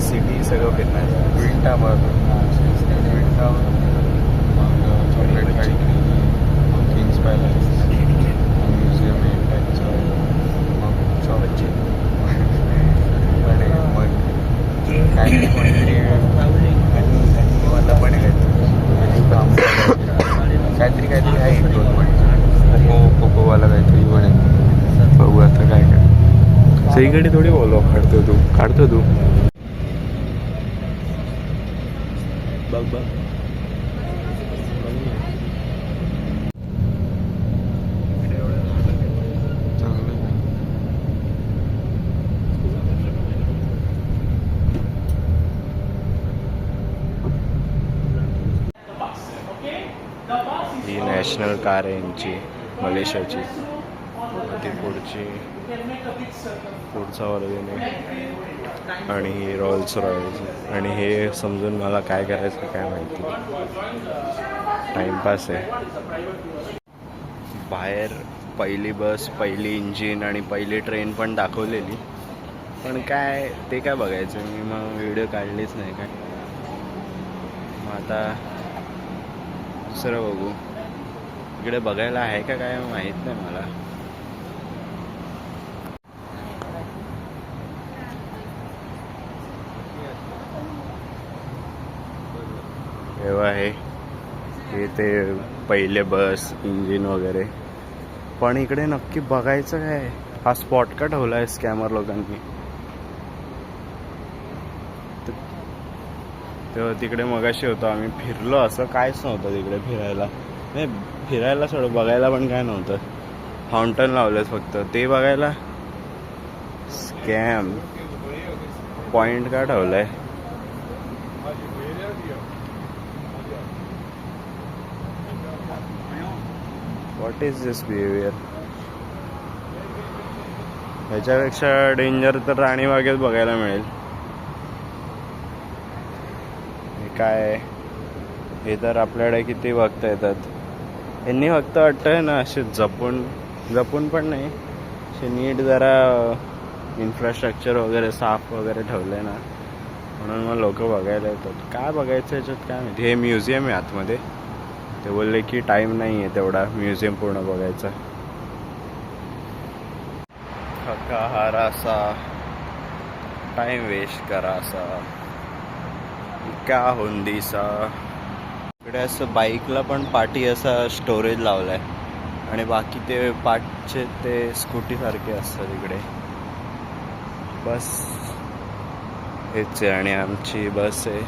City सगळं फिरणार. Twin tower, chocolate factory, Kings palace, museum मग चॉकलेट आणि मग काहीतरी मला पण काहीतरी आहे 1-2 पॉईंट कोकोवाला काहीतरी पण बघू आता काय काय. सगळीकडे थोडी बोलवा काढतो तू बघ ही नॅशनल कार आहे यांची मलेशियाची. ती पुढचा वर्गने आणि ही रॉयल्स आणि हे समजून मला काय करायचं काय माहिती. टाइमपास आहे. बाहेर पहिली बस, पहिली इंजिन आणि पहिली ट्रेन पण दाखवलेली, पण काय ते काय बघायचं मी, मग व्हिडिओ काढलीच नाही काय. मग आता दुसरं बघू. इकडे बघायला आहे का काय माहीत नाही मला. तेव्हा हे ते पहिले बस, इंजिन वगैरे. पण इकडे नक्की बघायचं काय. हा स्पॉट का ठेवला आहे स्कॅमर लोकांनी. तेव्हा तिकडे मगाशी होतो आम्ही, फिरलो असं काहीच नव्हतं तिकडे फिरायला. नाही फिरायला सोडं, बघायला पण काय नव्हतं. फाउंटन लावलेत फक्त, ते बघायला स्कॅम पॉइंट का ठेवलाय. What is this behaviour. ह्याच्यापेक्षा डेंजर तर राणीबागेत बघायला मिळेल. हे काय, हे तर आपल्याकडे किती बघता येतात. यांनी फक्त वाटतंय ना असे जपून पण नाही, असे नीट जरा इन्फ्रास्ट्रक्चर वगैरे साफ वगैरे ठेवलंय ना, म्हणून मग लोक बघायला येतात. काय बघायचं याच्यात काय माहिती. हे म्युझियम आहे आतमध्ये. ते बोलले की टाइम नाही आहे तेवढा म्युझियम पूर्ण बघायचा. हकाहारासा टाइम वेस्ट करासा का हुंदीसा. इकडे असं बाईकला पण पाठी असा स्टोरेज लावलाय आणि बाकी ते पाठचे ते स्कूटी सारखे असतात इकडे. बस हेच आहे आणि आमची बस आहे.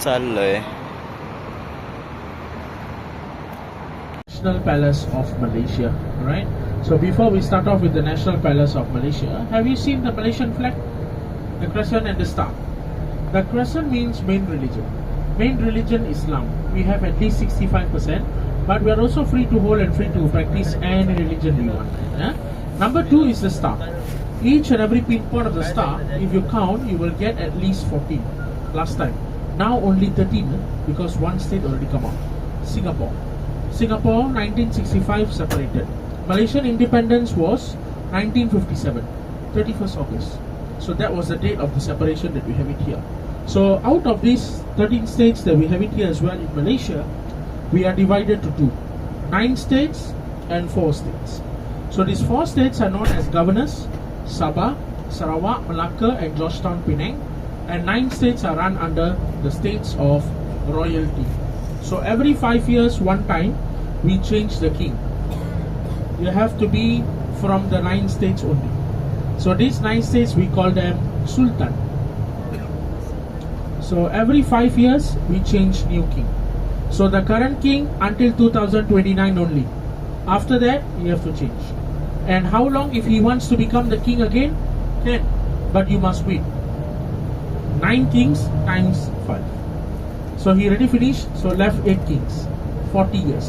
चाललोय. National Palace of Malaysia, right? So before we start off with the National Palace of Malaysia, have you seen the Malaysian flag? The crescent and the star. The crescent means main religion. Main religion Islam. We have at least 65%, but we are also free to hold and free to practice any religion we want. Yeah? Number 2 is the star. Each and every pinpoint of the star, if you count, you will get at least 14. Last time. Now only 13 because one state already come out. Singapore 1965 separated. Malaysian independence was 1957, 31st August. So that was the date of the separation that we have it here. So out of these 13 states that we have it here as well in Malaysia, we are divided to 2. 9 states and 4 states. So these 4 states are known as governors: Sabah, Sarawak, Malacca and Georgetown, Penang. And 9 states are run under the states of royalty. So every 5 years, one time, we change the king. You have to be from the 9 states only. So these 9 states, we call them Sultan. So every 5 years, we change new king. So the current king until 2029 only. After that, you have to change. And how long if he wants to become the king again? 10. But you must wait. 9 kings times 5. So he already finished, so left 8 kings, 40 years.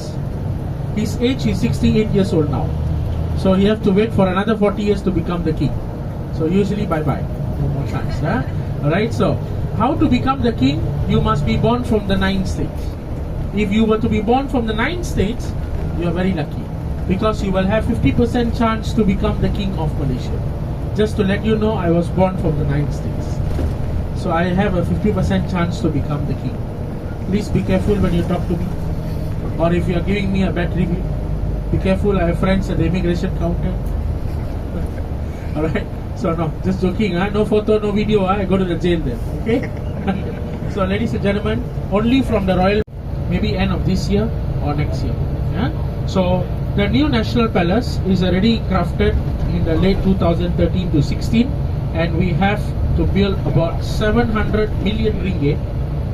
His age is 68 years old now. So he have to wait for another 40 years to become the king. So usually bye-bye, no more chance. Alright, so how to become the king? You must be born from the 9 states. If you were to be born from the 9 states, you are very lucky because you will have 50% chance to become the king of Malaysia. Just to let you know, I was born from the 9 states. So I have a 50% chance to become the king. Please be careful when you talk to me. Or if you are giving me a bad review, be careful, I have friends at the immigration counter. Alright? So no, just joking, no photo, no video, I go to the jail then. Okay? So ladies and gentlemen, only from the royal, maybe end of this year or next year. Yeah? So the new National Palace is already crafted in the late 2013 to 16, and we have to build about 700 million ringgit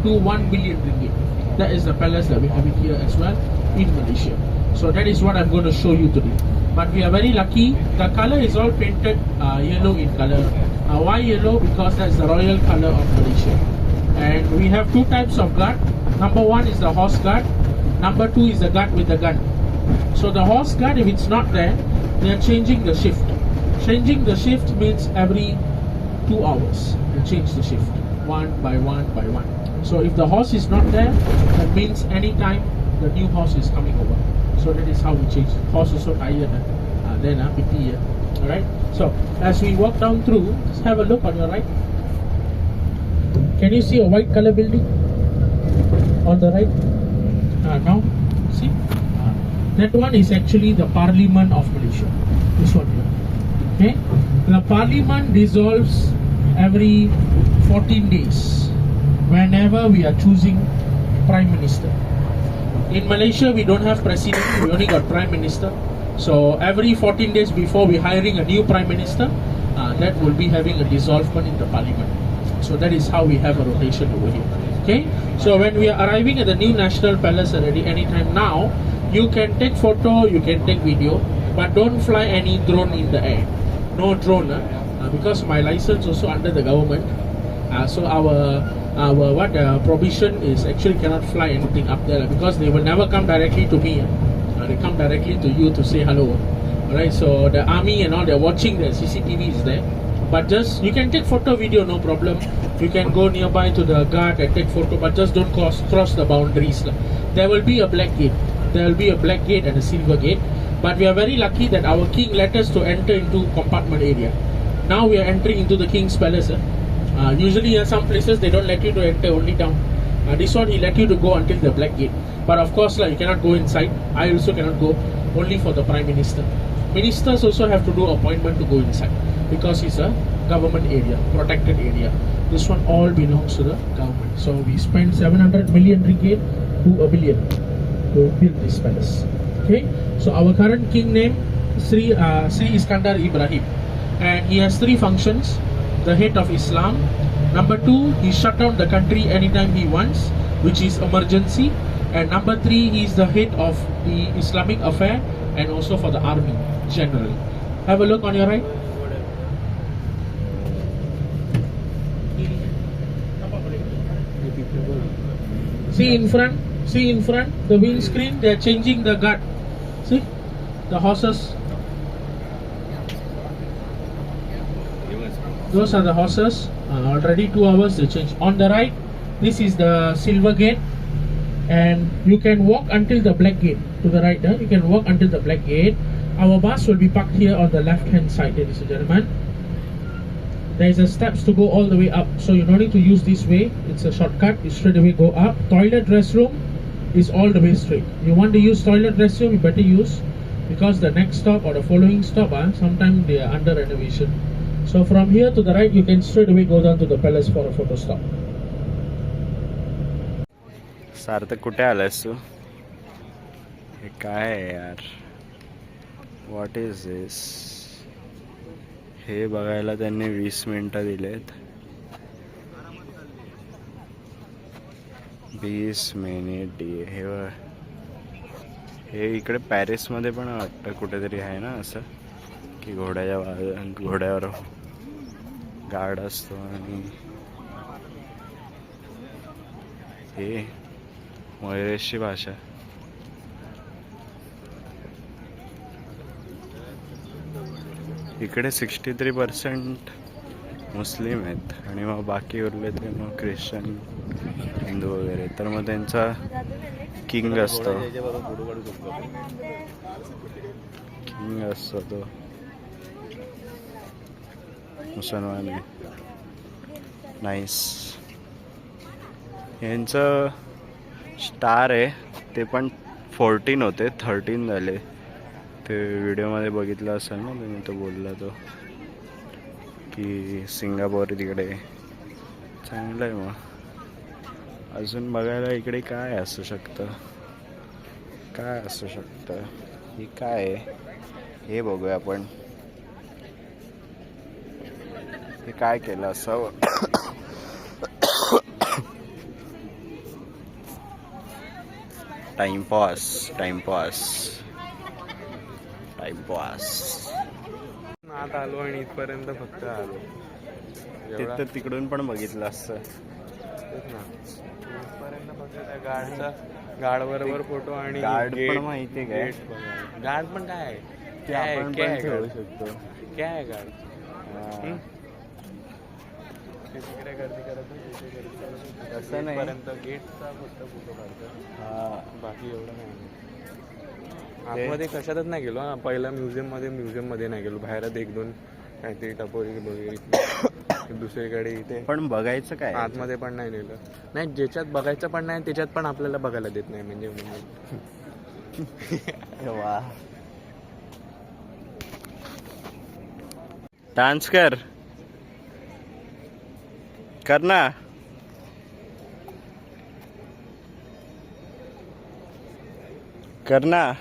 to 1 billion ringgit. That is the palace that we have here as well in Malaysia. So that is what I'm going to show you today. But we are very lucky. The color is all painted yellow in color. Why yellow? Because that's the royal color of Malaysia. And we have 2 types of guard. Number 1 is the horse guard. Number 2 is the guard with the gun. So the horse guard, if it's not there, they are changing the shift. Changing the shift means every 2 hours they change the shift, one by one by one. So if the horse is not there, that means anytime the new horse is coming over. So that is how we change. Horse is so tired, then pity. Alright. So as we walk down through, just have a look on your right. Can you see a white color building on the right? Now, see? That one is actually the Parliament of Malaysia. This one here. Okay? The Parliament dissolves every 14 days whenever we are choosing Prime Minister. In Malaysia, we don't have President, we only got Prime Minister. So every 14 days before we hiring a new Prime Minister, that will be having a dissolvement in the Parliament. So that is how we have a rotation over here. Okay? So when we are arriving at the new National Palace already, anytime now, you can take photo, you can take video, but don't fly any drone in the air. No drone, because my license also under the government. So our provision is actually cannot fly anything up there because they will never come directly to me. They come directly to you to say hello. Alright, so the army and all, they're watching, the CCTV is there. But just, you can take photo, video, no problem. You can go nearby to the guard and take photo, but just don't cross the boundaries. There will be a black gate. There will be a black gate and a silver gate. But we are very lucky that our king let us to enter into compartment area. Now we are entering into the king's palace. Usually in some places they don't let you to enter, only down. This one he let you to go until the black gate. But of course you cannot go inside. I also cannot go, only for the Prime Minister. Ministers also have to do appointment to go inside because it's a government area, protected area. This one all belongs to the government. So we spent 700 million ringgit to $1 billion to build this palace. Okay, so our current king name Sri Iskandar Ibrahim, and he has 3 functions. The head of Islam. Number 2, he shut down the country anytime he wants, which is emergency. And number 3, he is the head of the Islamic affair and also for the army generally. Have a look on your right. See in front, the windscreen, they are changing the guard. See, the horses. Those are the horses. Already 2 hours they change. On the right, this is the silver gate, and you can walk until the black gate. To the right, you can walk until the black gate. Our bus will be parked here on the left hand side, ladies and gentlemen. There is a steps to go all the way up, so you don't need to use this way. It's a shortcut. You straight away go up. Toilet restroom is all the way straight. You want to use toilet restroom, you better use, because the next stop or the following stop, sometimes they are under renovation. So from here to the right, you can straight away go down to the palace for a photo stop. सार्थक कुठे आलायस तू? हे काय आहे यार? What is दिस? हे बघायला त्यांनी 20 मिनिटं दिलेत. 20 मिनिट हे इकडे पॅरिसमध्ये पण वाटतं कुठेतरी आहे ना असं, की घोड्यावर गार्ड असतो. आणि हे मयुरेशची भाषा. इकडे 63% मुस्लिम आहेत आणि मग बाकी उरले ते मग ख्रिश्चन हिंदू वगैरे, तर मग त्यांचा किंग असतो, किंग असतो तो मुसलमान आहे. नाईस. यांचं स्टार आहे ते पण 14 होते, 13 झाले. ते व्हिडिओमध्ये बघितलं असेल ना तुम्ही, तो बोलला तो की सिंगापूर तिकडे चांगलं आहे. मग अजून बघायला इकडे काय असू शकतं, काय असू शकतं, हे काय आहे हे बघूया आपण. हे काय केलं असावं. Timepass timepass timepass. आता आलो आणि इथपर्यंत फक्त आलो. ते तर तिकडून पण बघितलं असतं. तेच ना, इथपर्यंत फक्त त्या गार्डचा गार्ड बरोबर फोटो आणि गार्ड पण माहिती आहे काय? गार्ड पण काय आहे, ते काय आहे, आपण काय पण आहे ठेवू गार्ड? शकतो. काय आहे गार्ड? हा. ते तिकडे गर्दी करत नाही, तिथे गर्दी करत नाही. तसं नाही. इथपर्यंत गेटचा फक्त फोटो काढतो, हा. बाकी एवढं नाही. आतमध्ये कशातच नाही गेलो. हा, पहिला म्युझियम मध्ये नाही गेलो. बाहेरच 1-2 काहीतरी टपोरी वगैरे दुसरीकडे इथे पण बघायचं काय? आतमध्ये पण नाही नेलं. नाही, ज्याच्यात बघायचं पण नाही त्याच्यात पण आपल्याला बघायला देत नाही. म्हणजे वा. डान्स कर ना. कर ना.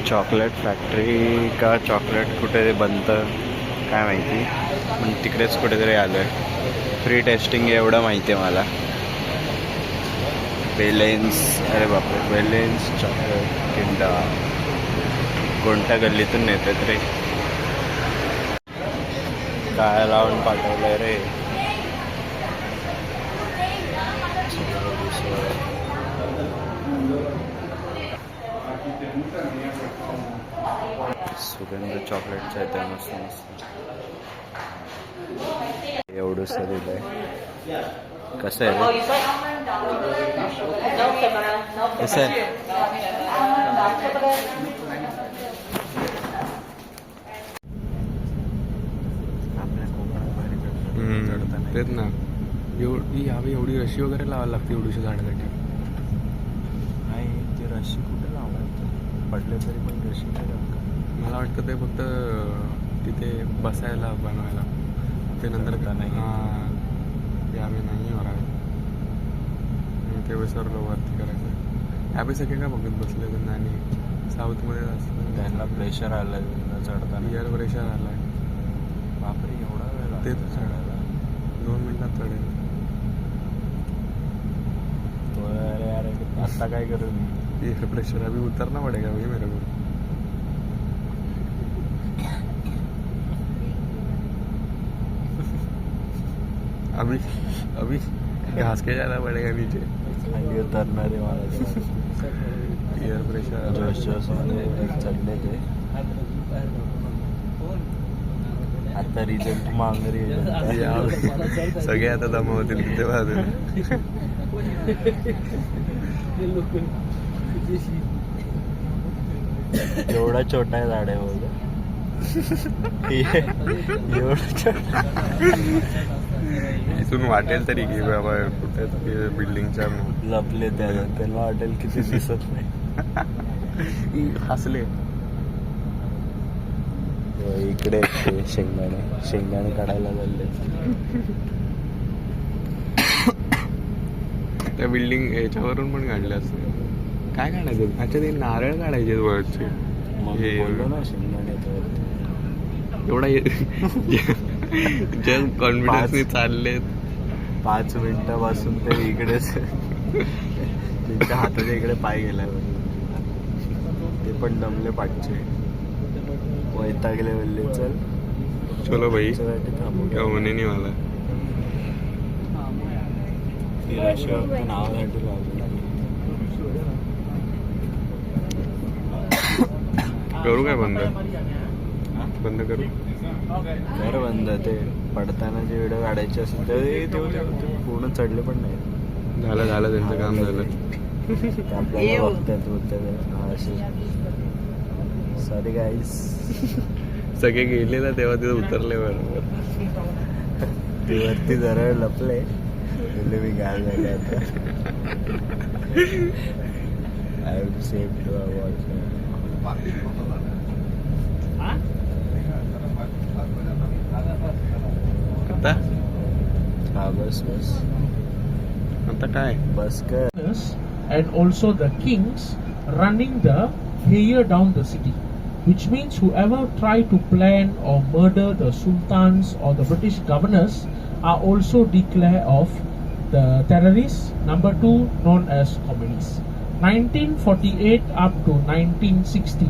चॉकलेट फॅक्टरी का चॉकलेट कुठे बनतं काय माहिती, पण तिकडेच कुठेतरी आलो आहे. फ्री टेस्टिंग एवढं माहिती आहे मला. बेलेन्स, अरे बापरे, बेलेन्स चॉकलेट किंडा. कोणत्या गल्लीतून नेतात रे, काय लावून पाठवलंय रे. सुगंध चॉकलेटचं आहे त्या मस्त मस्त. एवढं सरील आहे. कसं आहे रे? कसं आहे? आपल्या कोकणात भारी चढताना तेच ना. यावेळी एवढी रशी वगैरे लावायला लागते एवढीशा झाडासाठी. नाही, ते रशी कुठे लावायचं, पडले तरी पण रशी नाही राहत का? मला वाटतं ते फक्त तिथे बसायला बनवायला, ते नंतर का नाही? हां, ते आम्ही नाही होणार. ते विसरलो वरती करायचं. यावेळी सगळे का बघत बसले त्यांना. आणि साऊथमध्ये असतं त्यांना प्रेशर आलं चढताना. एअर प्रेशर आला आहे. बापरे, एवढा वेळ ते लागतो चढायला. 2 मिनिटात चढेल. अरे अरे, आता काय करू मी? एअर प्रेशर अभी उतरना पडेगा भाई मेरे को. अभी घास के जाना पड़ेगा नीचे. खाली उतरणार आहे मला. एअर प्रेशर जोश मध्ये चढले ते. आता रिझल्ट मांगरी सगळे आता दमावतील तिथे बाजूला. एवढा छोटा आहे झाड आहे बघ. एवढं छोटा. इथून वाटेल तरी की बाबा कुठे बिल्डिंगच्या लपले त्याला वाटेल किती दिसत नाही. हसले. इकडे शेंगदाणे काढायला चालले. त्या बिल्डिंग याच्यावरून पण काढले असते. काय काढायचं? अच्छा, ते नारळ काढायचे वरचे. मग हे बोललो ना शेंगदाणे तर. एवढा जस्ट कॉन्फिडन्सने चाललेत. 5 मिनिटापासून ते इकडेच. त्यांच्या हाताच्या इकडे पाय गेलाय. ते पण दमले पाठचे, वैतागले बोलले चल चलो भाई, थांबू. क्या होने नहीं वाला. नावासाठी लावलं. करू काय बंद बंद करू घर बंद ते पडताना जे व्हिडिओ काढायचे असेल ते पूर्ण चढले पण नाही. झालं त्यांचं काम झालं. ते आपल्याला बघतात असे. सॉरी गाईस. सगळे गेले ना तेव्हा तिथे उतरले बरोबर. ते वरती जरा लपले म्हणजे मी गाल झाले आता. I would save to watch. आता हा बस आता काय बस कर. And also the kings running the hair down the city, which means whoever try to plan or murder the sultans or the British governors are also declared of the terrorists. Number 2, known as communists. 1948 up to 1960,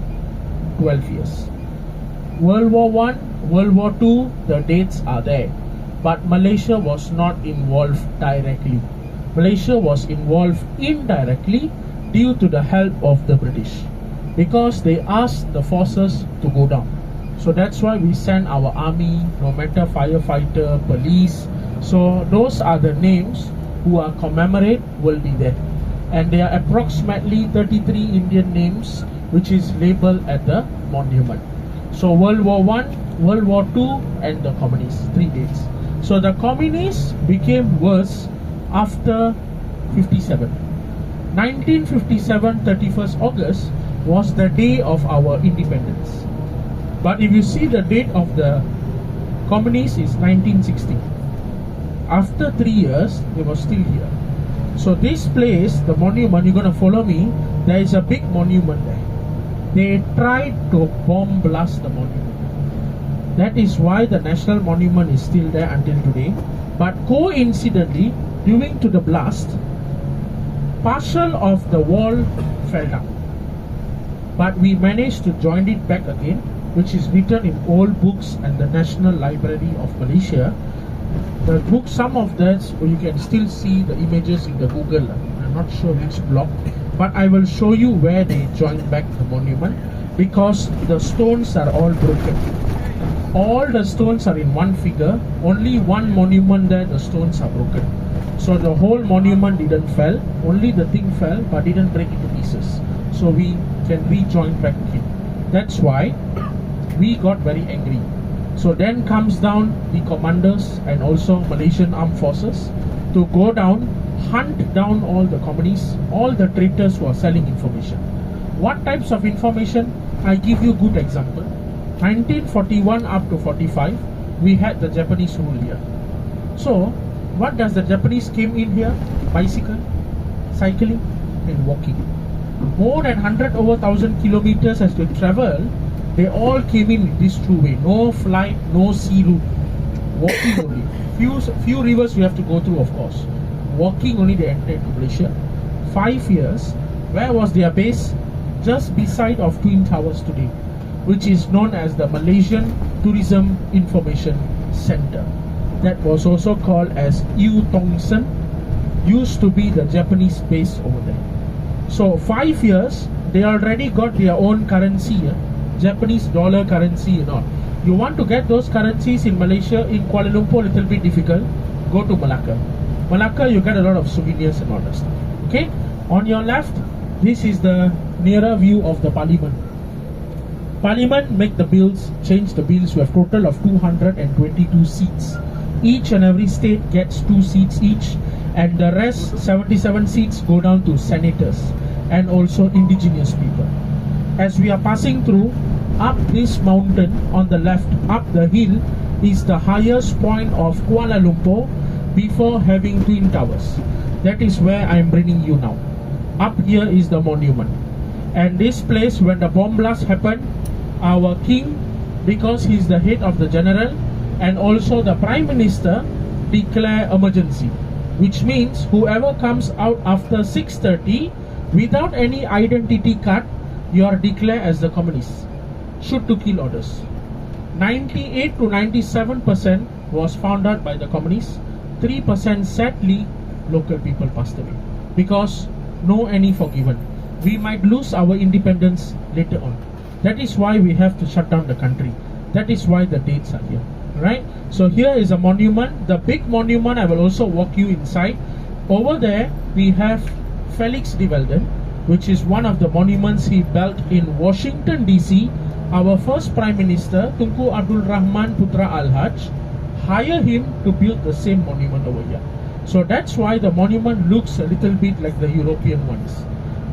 12 years. World War I, World War II, the dates are there. But Malaysia was not involved directly. Malaysia was involved indirectly due to the help of the British, because they asked the forces to go down. So that's why we send our army, no matter firefighter, police. So those are the names who are commemorate will be there. And there are approximately 33 Indian names which is labeled at the monument. So World War I, World War II and the communists, 3 dates. So the communists became worse after 57. 1957, 31st August was the day of our independence. But if you see the date of the communists is 1960. After 3 years, they were still here. So this place, the monument, you're going to follow me, there is a big monument there. They tried to bomb blast the monument. That is why the national monument is still there until today. But coincidentally, during to the blast, partial of the wall fell down. But we managed to join it back again, which is written in old books and the National Library of Malaysia. The book, some of that, you can still see the images in the Google. I'm not sure which block, but I will show you where they joined back the monument, because the stones are all broken. All the stones are in one figure. Only one monument there, the stones are broken. So the whole monument didn't fall. Only the thing fell, but didn't break into pieces. So we can rejoin back again. That's why we got very angry. So then comes down the commanders and also Malaysian Armed Forces to go down, hunt down all the communists, all the traitors who are selling information. What types of information? I give you good example. 1941 up to 45, we had the Japanese rule here. So, what does the Japanese came in here? Bicycle, cycling and walking. More than 100 over 1,000 kilometers as they travel, they all came in this true way. No flight, no sea route. Walking only. Few rivers we have to go through, of course. Walking only they entered to Malaysia. 5 years. Where was their base? Just beside of Twin Towers today, which is known as the Malaysian Tourism Information Center. That was also called as Eu Tong Sen. Used to be the Japanese base over there. So 5 years, they already got their own currency, Japanese dollar currency and all. You want to get those currencies in Malaysia, in Kuala Lumpur, little bit difficult. Go to Malacca. Malacca, you get a lot of souvenirs and all that stuff. Okay? On your left, this is the nearer view of the Parliament. Parliament make the bills, change the bills. We have total of 222 seats. Each and every state gets 2 seats each, and the rest 77 seats go down to senators and also indigenous people. As we are passing through, up this mountain on the left, up the hill, is the highest point of Kuala Lumpur before having Twin Towers. That is where I am bringing you now. Up here is the monument. And this place, when the bomb blast happened, our king, because he is the head of the general and also the prime minister, declare emergency, which means whoever comes out after 6:30 without any identity card, you are declared as the communists. Shoot to kill orders. 98 to 97% was found out by the communists. 3% sadly local people passed away, because no any forgiven. We might lose our independence later on. That is why we have to shut down the country. That is why the dates are here. Right? So here is a monument. The big monument, I will also walk you inside. Over there, we have Felix de Velden, which is one of the monuments he built in Washington DC. Our first Prime Minister, Tunku Abdul Rahman Putra Al-Haj, hired him to build the same monument over here. So that's why the monument looks a little bit like the European ones.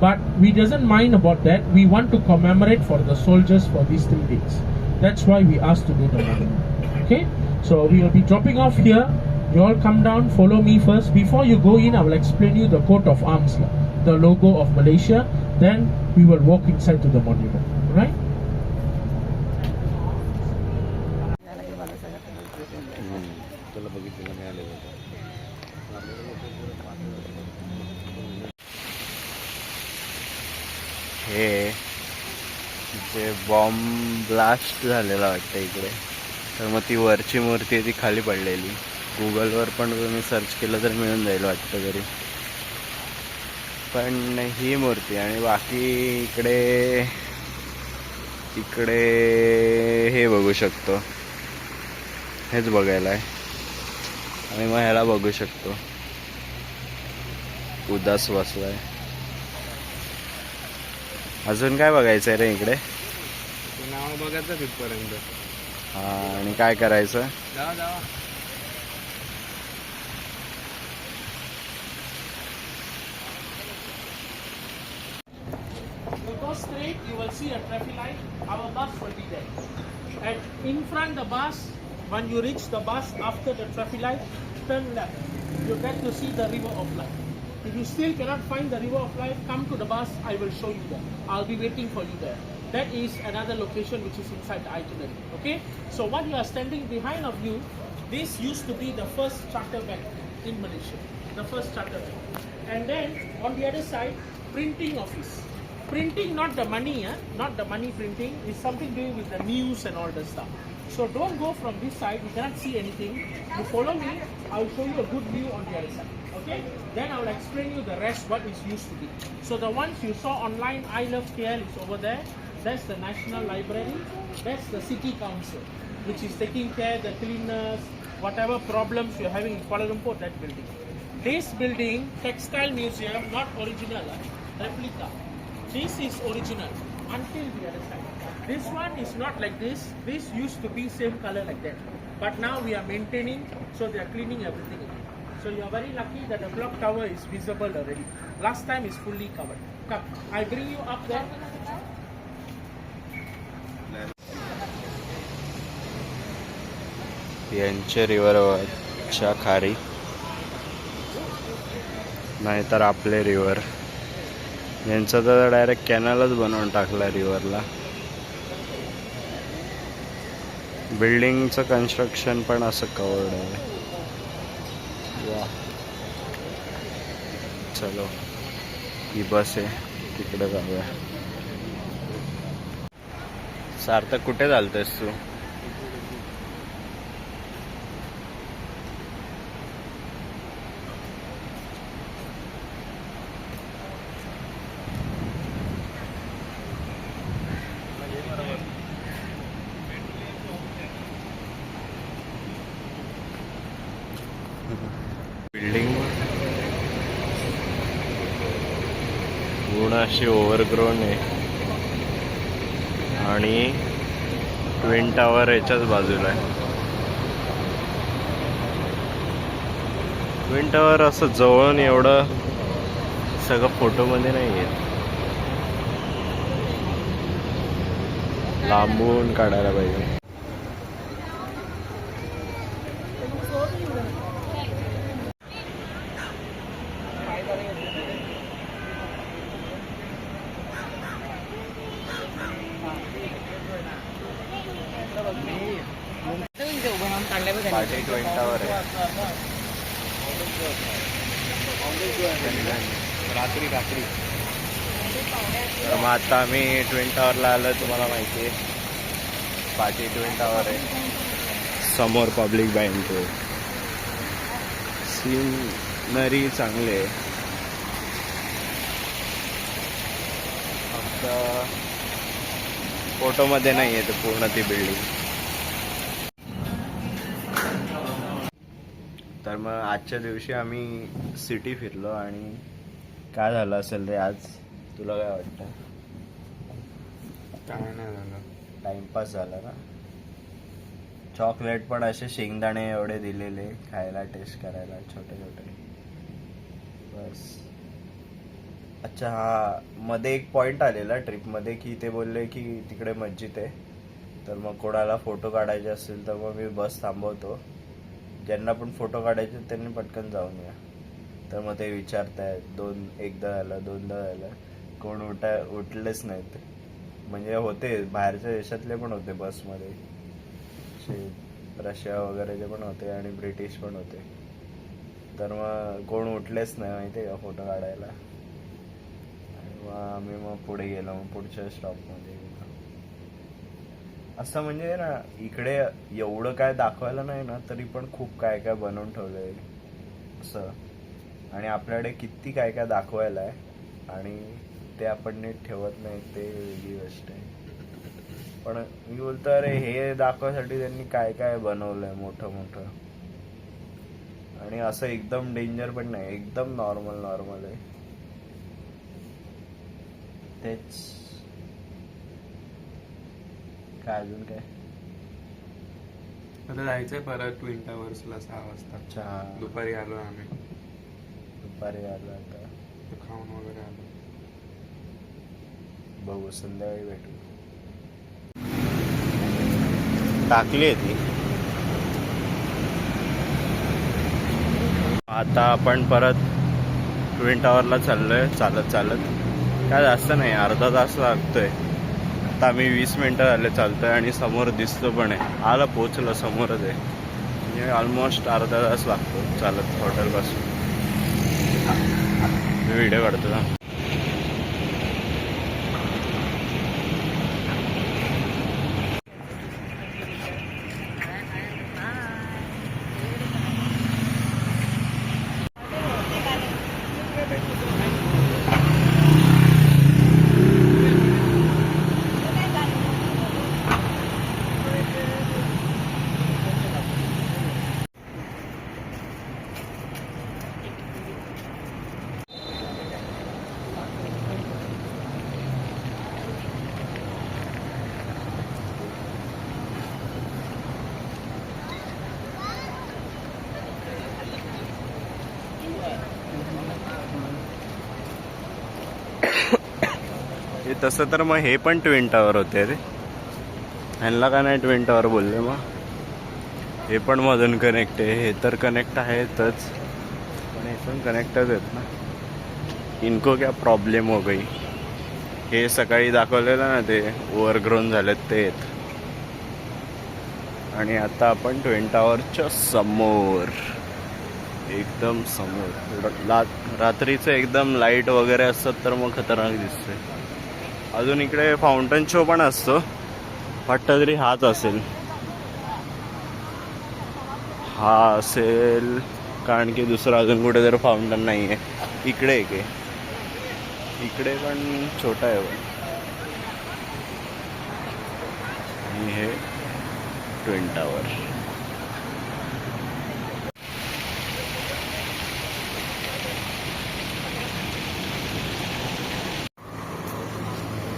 But we doesn't mind about that. We want to commemorate for the soldiers for these 3 days. That's why we asked to do the monument. Okay? So we will be dropping off here. You all come down, follow me first. Before you go in, I will explain you the coat of arms, the logo of Malaysia. Then we will walk inside to the monument. Right? तुला बघितलेलं मिळालेलं होतं. हे जे bomb blast झालेला वाटतं इकडे, तर मग ती वरची मूर्ती आहे ती खाली पडलेली. गुगलवर पण तुम्ही सर्च केलं तर मिळून जाईल वाटतं तरी. पण ही मूर्ती आणि बाकी इकडे इकडे हे बघू शकतो, हेच बघायला आहे. आणि मग ह्याला बघू शकतो, उदास बसलाय. अजून काय बघायचं आहे रे इकडे? ते नाव बघायचं तिथपर्यंत. हा, आणि काय करायचं? जावा जावा. You go straight, you will see a traffic light. Our bus will be there. And in front the bus, when you reach the bus after the traffic light, turn left. You get to see the river of life. If you still cannot find the river of life, come to the bus. I will show you there. I'll be waiting for you there. That is another location which is inside the itinerary. Okay. So what you are standing behind of you, this used to be the first charter bank in Malaysia, the first charter bank. And then on the other side, printing office. Printing, not the money, not the money printing, is something doing with the news and all the stuff. So don't go from this side, you cannot see anything. You follow me, I will show you a good view on the other side. Okay? Then I will explain you the rest what is used to be. So the ones you saw online, I Love KL is over there. That's the National Library. That's the City Council, which is taking care of the cleaners, whatever problems you're having in Kuala Lumpur, that building. This building, Textile Museum, not original, replica. This is original until the other side. This one is not like this. This used to be same color like that. But now we are maintaining, so they are cleaning everything again. So you are very lucky that the clock tower is visible already. Last time is fully covered. Come, I bring you up there. यांचे रिव्हरच्या खारी, नाहीतर आपले river. यांचं तर direct कॅनलच बनवून टाकला रिव्हरला. बिल्डिंगचं construction पण असं कवर्ड आहे. वा, चलो ही बस आहे, तिकडे जाऊया. सार्थक, कुठे चालतेस तू? बिल्डिंग पूर्ण अशी ओव्हरग्रोन आहे आणि ट्विन टावर याच्याच बाजूला आहे. ट्विन टावर असं जवळून एवढं सगळं फोटोमध्ये नाही येत, लांबून काढायला पाहिजे. पार्टी ट्विन टावर आहे. रात्री रात्री तर मग आता आम्ही ट्विन टावरला आलो. तुम्हाला माहिती आहे, पार्टी ट्विन टावर आहे. समोर पब्लिक बँक आहे. सीनरी चांगली आहे. फक्त फोटोमध्ये नाही येते पूर्ण ती बिल्डिंग. तर मग आजच्या दिवशी आम्ही सिटी फिरलो आणि काय झालं असेल रे आज, तुला काय वाटतं? काय नाही झालं, टाइमपास झाला ना. चॉकलेट पण असे शेंगदाणे एवढे दिलेले खायला, टेस्ट करायला, छोटे छोटे बस. अच्छा हा, मध्ये एक पॉइंट आलेला ट्रिपमध्ये की ते बोलले की तिकडे मस्जिद आहे, तर मग कोणाला फोटो काढायचे असेल तर मग मी बस थांबवतो, ज्यांना पण फोटो काढायचे त्यांनी पटकन जाऊन या. तर मग ते विचारतायत, एकदा झालं, दोनदा झालं, कोण उठलेच नाहीत. म्हणजे होते बाहेरच्या देशातले पण होते बसमध्ये, रशिया वगैरेचे पण होते आणि ब्रिटिश पण होते. तर मग कोण उठलेच नाही माहिती का फोटो काढायला. आणि मग आम्ही पुढे गेलो, मग पुढच्या स्टॉपमध्ये गेलो. असं म्हणजे ना इकडे एवढं काय दाखवायला नाही ना, तरी पण खूप काय काय बनवून ठेवलंय असं. आणि आपल्याकडे किती काय काय दाखवायला आहे आणि ते आपण नीट ठेवत नाही, ते वेगळी गोष्ट आहे. पण मी बोलतो अरे हे दाखवायसाठी त्यांनी काय काय बनवलंय मोठं मोठं. आणि असं एकदम डेंजर पण नाही, एकदम नॉर्मल आहे. तेच काय अजून काय? आता जायचंय परत ट्विन टावर्सला 6 वाजता. अच्छा, दुपारी आलो आम्ही, दुपारी आलो आता. खाऊन वगैरे आलो. बघू संध्याकाळी भेटू. टाकली आहे ती. आता आपण परत ट्विन टावरला चाललोय चालत. काय जास्त नाही, अर्धा तास लागतोय. आता आम्ही 20 मिनिटं झाले चालतोय आणि समोर दिसतो पण आहे, आला पोचलो, समोरच आहे. म्हणजे ऑलमोस्ट अर्धा तास लागतो चालत हॉटेलपासून. मी व्हिडिओ काढतो ना. तसं तर मग हे पण ट्विन टावर होते रे, ह्यांना का नाही ट्विन टावर बोलले. मग हे पण मधून कनेक्ट आहे, हे तर कनेक्ट आहेतच, पण हे पण कनेक्टच आहेत ना. इनको क्या प्रॉब्लेम हो गई. हे सकाळी दाखवलेलं ना ते ओव्हरग्रोन झालेत ते आहेत. आणि आता आपण ट्विन टावरच्या समोर, एकदम समोर. रात्रीचं एकदम लाईट वगैरे असतात तर मग खतरनाक दिसते. अजून इकडे फाउंटन शो पण असतो, वाटतं तरी हाच असेल. हा असेल, कारण की दुसरं अजून कुठे जर फाउंटन नाही आहे. इकडे एक आहे, इकडे पण छोटा आहे पण. आणि हे ट्विन टावर.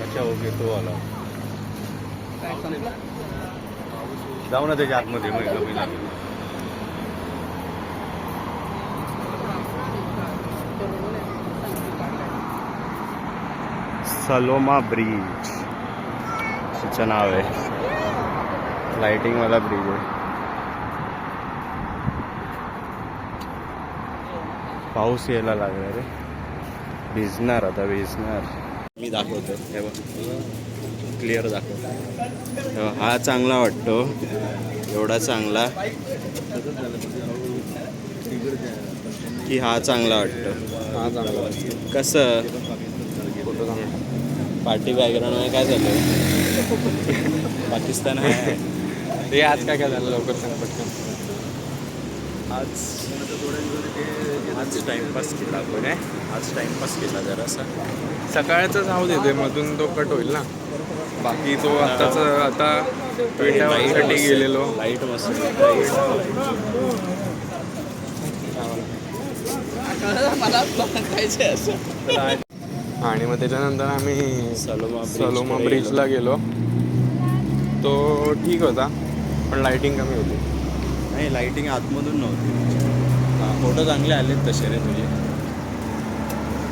अच्छा ओके, तो आला. जाऊ ना त्याच्या आतमध्ये, मग कमी लागेल. सलोमा ब्रिज त्याचं नाव आहे, लाइटिंग वाला ब्रिज आहे. पाऊस यायला लागला रे, भिजणार आता, भिजणार. मी दाखवतो, हे बघ क्लिअर दाखवतो. हा चांगला वाटतो, एवढा चांगला की हा चांगला वाटतो. हा चांगला वाटतो. कसं फोटो चांगला. पार्टी बॅकग्राऊंडमध्ये काय झालं? पाकिस्तान आहे. ते आज काय झालं लवकर सांग पटकन. आज टाइमपास केला आपण, आज टाइमपास केला जरासा. सकाळचाच राहू दे, ते मधून तो कट होईल ना. बाकी तो आताच आता पेंटावरसाठी गेलेलो. लाईट मस्त आणि मग त्याच्यानंतर आम्ही सलोमा ब्रिजला गेलो. तो ठीक होता पण लाईटिंग कमी होती. नाही, लाईटिंग आतमधून नव्हती. फोटो चांगले आलेत तसे रे तुझे.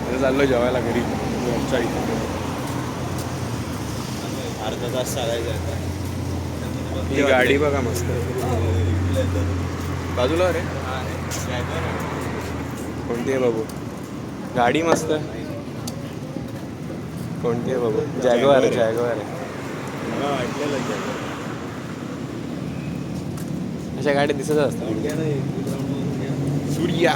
आता चाललो जेवायला घरी घरच्या इथे. अर्धा तास चालायचं आता. ही गाडी बघा मस्त बाजूला रे. कोणती आहे बाबू गाडी? मस्त कोणती आहे बाबू? जॅगवार आहे. मला वाटलेलं अशा गाड्या दिसत असतात. सूर्या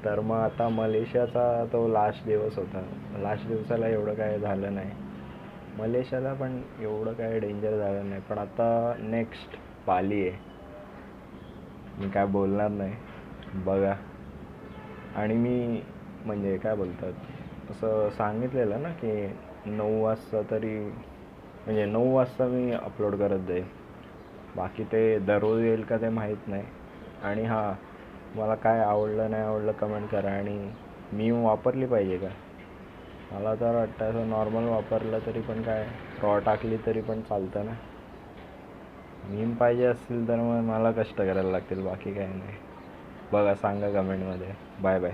तर मग आता मलेशियाचा तो लास्ट दिवस होता. लास्ट दिवसाला एवढं काय झालं नाही. मलेशियाला पण एवढं काय डेंजर झालं नाही. पण आता नेक्स्ट बाली आहे. मी काय बोलणार नाही, बघा. आणि मी म्हणजे काय बोलतात असं सांगितलेलं ना की 9 वाजता तरी, म्हणजे 9 वाजता मी अपलोड करत जाईल. बाकी ते दररोज येईल का ते माहीत नाही. आणि हां, मला काय आवडलं नाही आवडलं कमेंट करा. आणि मीम वापरली पाहिजे का? मला तर वाटतं असं नॉर्मल वापरलं तरी पण काय, रॉ टाकली तरी पण चालतं ना. मीम पाहिजे असतील तर मग मला कष्ट करायला लागतील, बाकी काय नाही. बघा, सांगा कमेंटमध्ये. Bye bye.